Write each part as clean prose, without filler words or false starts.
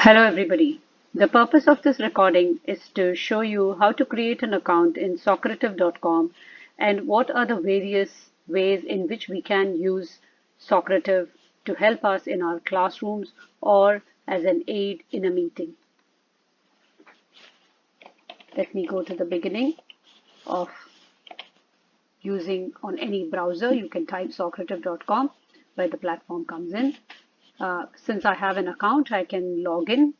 Hello everybody. The purpose of this recording is to show you how to create an account in Socrative.com and what are the various ways in which we can use Socrative to help us in our classrooms or as an aid in a meeting. Let me go to the beginning of using on any browser. You can type Socrative.com where the platform comes in. Since I have an account, I can log in,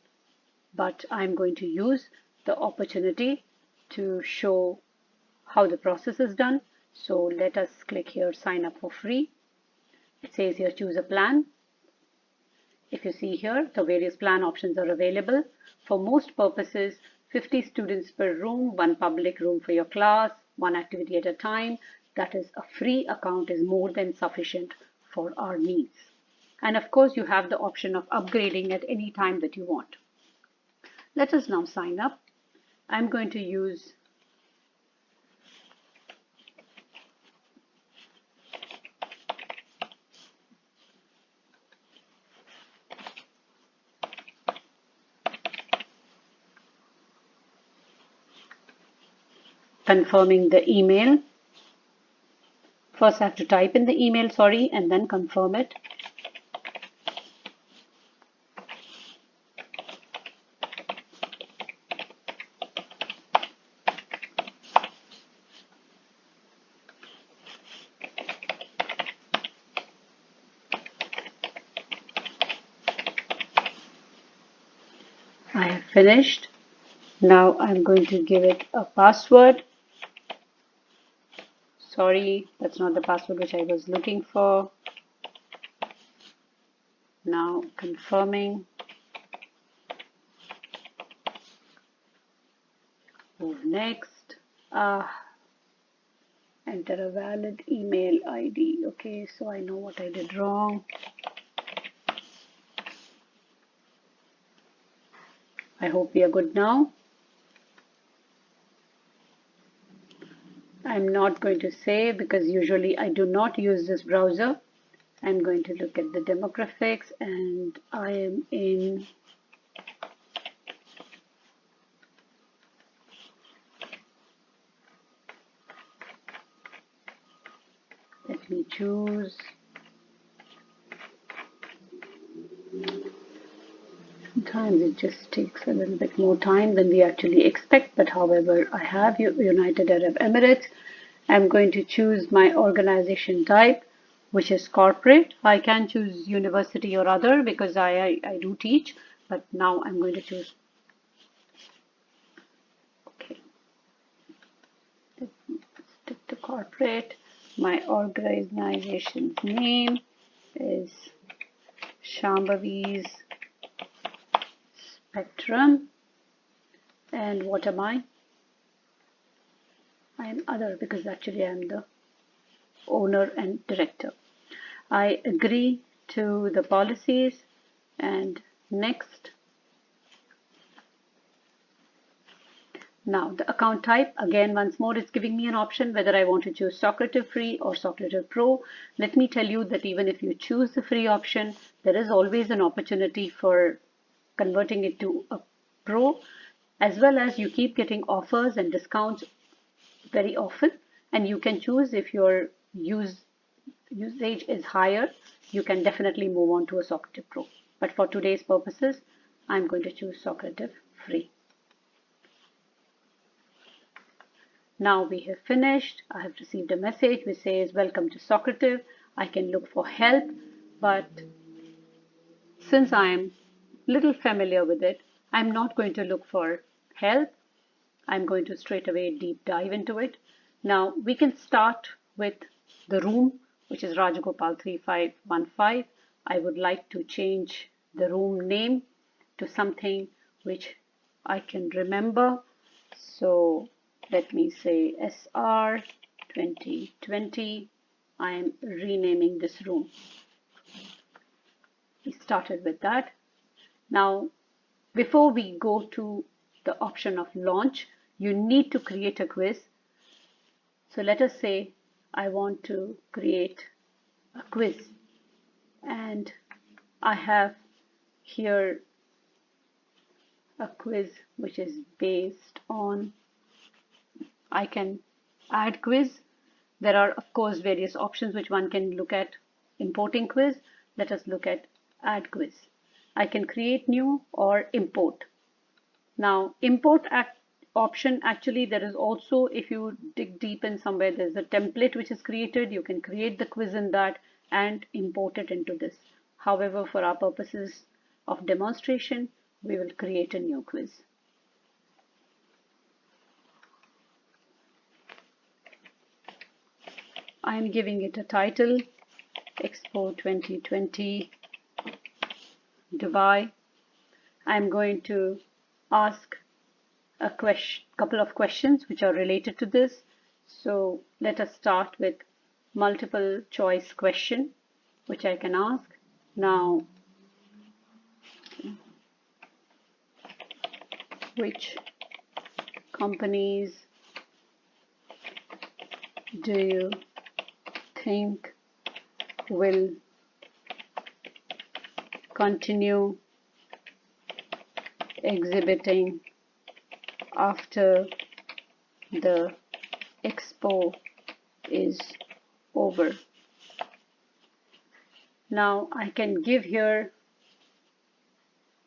but I'm going to use the opportunity to show how the process is done. So let us click here, sign up for free. It says here, choose a plan. If you see here, the various plan options are available. For most purposes, 50 students per room, one public room for your class, one activity at a time. That is, a free account is more than sufficient for our needs. And of course, you have the option of upgrading at any time that you want. Let us now sign up. I'm going to use confirming the email. First, I have to type in the email, and then confirm it. I have finished. Now I'm going to give it a password. Sorry, that's not the password which I was looking for. Now confirming. Move next. Enter a valid email ID. Okay, so I know what I did wrong. I hope we are good now. I'm not going to say because usually I do not use this browser. I'm going to look at the demographics and I am in let me choose. Sometimes it just takes a little bit more time than we actually expect, but however, I have United Arab Emirates. I'm going to choose my organization type, which is corporate. I can choose university or other because I do teach, but now I'm going to choose. Okay, let's stick to corporate. My organization's name is Shambhavi's Spectrum. And what am I? I am other because actually I am the owner and director. I agree to the policies and next. Now the account type, again once more, it's giving me an option whether I want to choose Socrative Free or Socrative Pro. Let me tell you that even if you choose the free option, there is always an opportunity for converting it to a Pro, as well as you keep getting offers and discounts very often, and you can choose if your usage is higher, you can definitely move on to a Socrative Pro. But for today's purposes, I'm going to choose Socrative Free. Now we have finished. I have received a message which says welcome to Socrative. I can look for help, but since I am little familiar with it, I'm not going to look for help. I'm going to straight away deep dive into it. Now we can start with the room, which is Rajagopal 3515. I would like to change the room name to something which I can remember. So let me say SR 2020. I am renaming this room. We started with that. Now, before we go to the option of launch, you need to create a quiz. So let us say I want to create a quiz and I have here a quiz which is based on, I can add quiz. There are, of course, various options which one can look at importing quiz. Let us look at add quiz. I can create new or import. Now, import option, actually, there is also, if you dig deep in somewhere, there's a template which is created. You can create the quiz in that and import it into this. However, for our purposes of demonstration, we will create a new quiz. I am giving it a title, Expo 2020 Dubai. I'm going to ask a couple of questions which are related to this. So let us start with multiple choice question, which I can ask. Now, which companies do you think will continue exhibiting after the expo is over? Now I can give here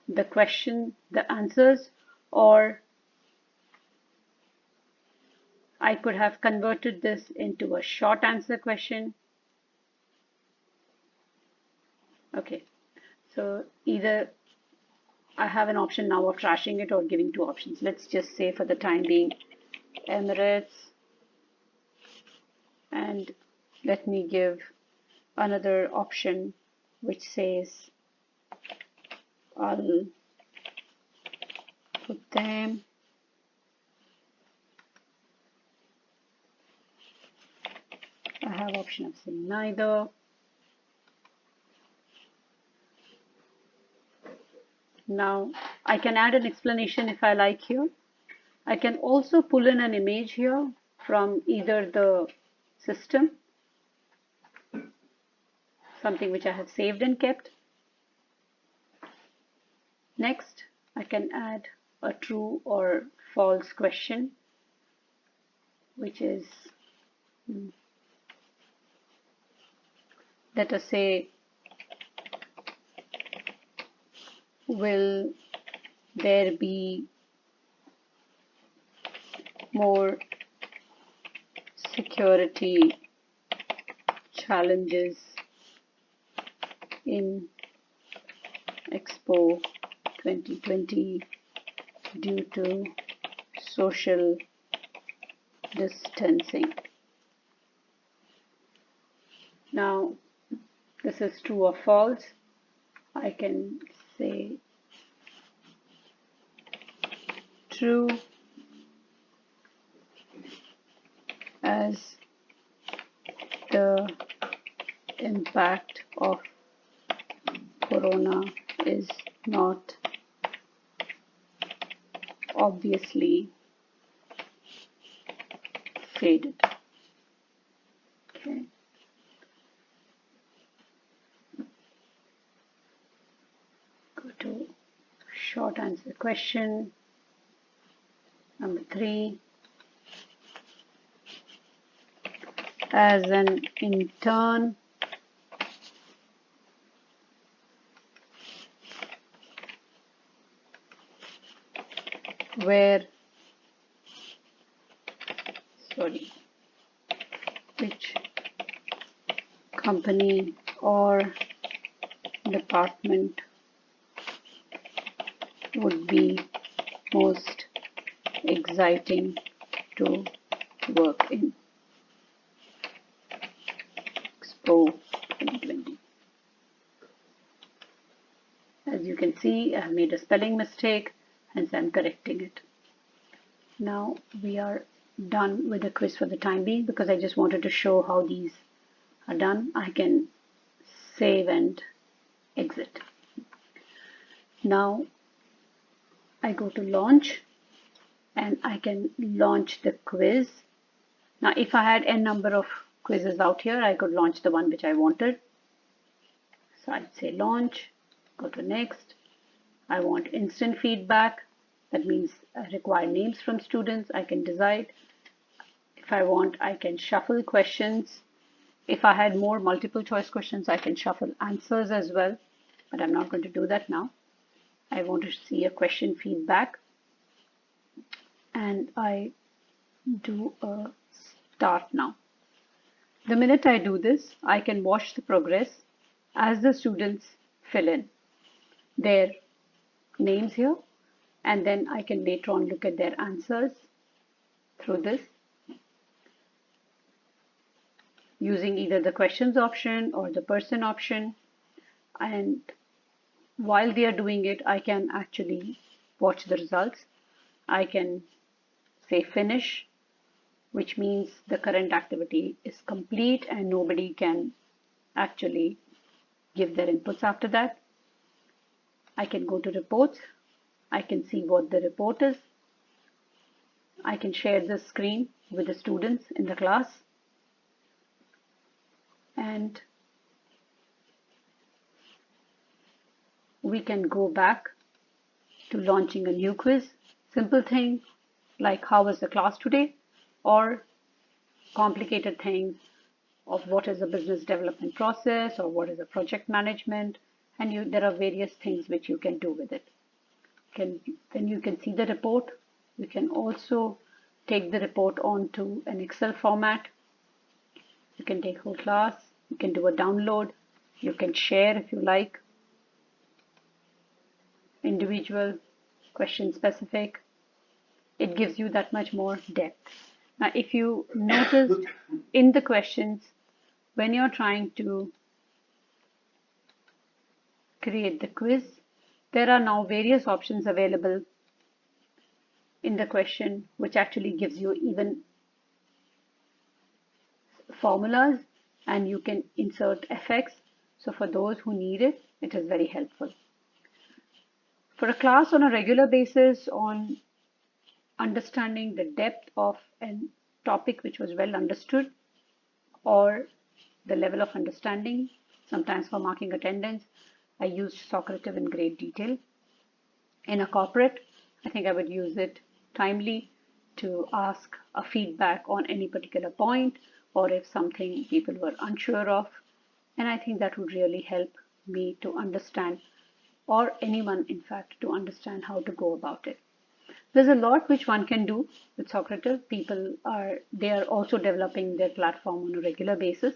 the question, the answers, or I could have converted this into a short answer question. Okay, so either I have an option now of trashing it or giving two options. Let's just say for the time being Emirates, and let me give another option which says I'll put them I have option of saying neither. Now I can add an explanation if I like here. I can also pull in an image here from either the system, something which I have saved and kept. Next, I can add a true or false question, which is, let us say, will there be more security challenges in Expo 2020 due to social distancing? Now, this is true or false. I can say true, as the impact of corona is not obviously faded. Okay. Go to short answer question number 3. As an intern, which company or department would be most exciting to work in Expo 2020? As you can see, I have made a spelling mistake, hence I'm correcting it. Now we are done with the quiz for the time being, because I just wanted to show how these are done. I can save and exit. Now I go to launch and I can launch the quiz. Now if I had n number of quizzes out here, I could launch the one which I wanted. So I'd say launch, go to next. I want instant feedback. That means I require names from students. I can decide. If I want, I can shuffle questions. If I had more multiple choice questions, I can shuffle answers as well, but I'm not going to do that now. I want to see a question feedback, and I do a start now. The minute I do this, I can watch the progress as the students fill in their names here, and then I can later on look at their answers through this using either the questions option or the person option. And while they are doing it, I can actually watch the results. I can say finish, which means the current activity is complete and nobody can actually give their inputs after that. I can go to reports. I can see what the report is. I can share the screen with the students in the class. And we can go back to launching a new quiz. Simple thing like how was the class today, or complicated things of what is a business development process or what is a project management, and there are various things which you can do with it. Then you can see the report. You can also take the report onto an Excel format. You can take whole class. You can do a download. You can share if you like. Individual, question specific. It gives you that much more depth. Now, if you noticed in the questions, when you're trying to create the quiz, there are now various options available in the question, which actually gives you even formulas, and you can insert effects. So for those who need it, it is very helpful. For a class on a regular basis on understanding the depth of a topic which was well understood, or the level of understanding, sometimes for marking attendance, I used Socrative in great detail. In a corporate, I think I would use it timely to ask a feedback on any particular point, or if something people were unsure of. And I think that would really help me to understand, or anyone in fact, to understand how to go about it. There's a lot which one can do with Socrative. They are also developing their platform on a regular basis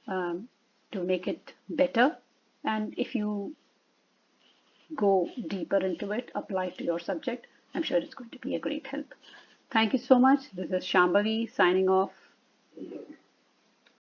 to make it better. And if you go deeper into it, apply it to your subject, I'm sure it's going to be a great help. Thank you so much. This is Shambhavi signing off.